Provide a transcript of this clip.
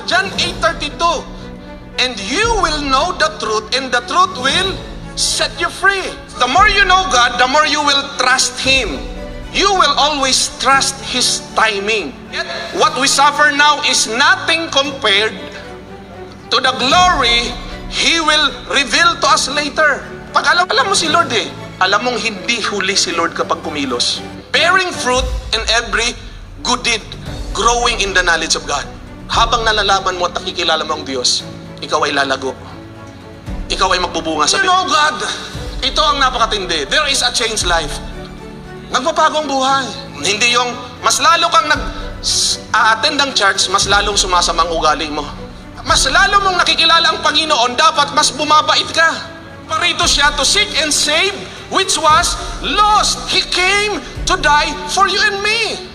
John 8:32. And you will know the truth, and the truth will set you free. The more you know God, the more you will trust Him. You will always trust His timing. Yet, what we suffer now is nothing compared to the glory He will reveal to us later. Pag alam mo si Lord alam mong hindi huli si Lord kapag kumilos. Bearing fruit in every good deed, growing in the knowledge of God. Habang nalalaman mo at nakikilala mo ang Diyos, ikaw ay lalago. Ikaw ay magbubunga sa Pilipinas. You know God, ito ang napakatindi. There is a changed life. Nagpapagong buhay. Hindi yung mas lalo kang nag-attend ng church, mas lalong sumasamang ugali mo. Mas lalo mong nakikilala ang Panginoon, dapat mas bumabait ka. Parito siya to seek and save which was lost. He came to die for you and me.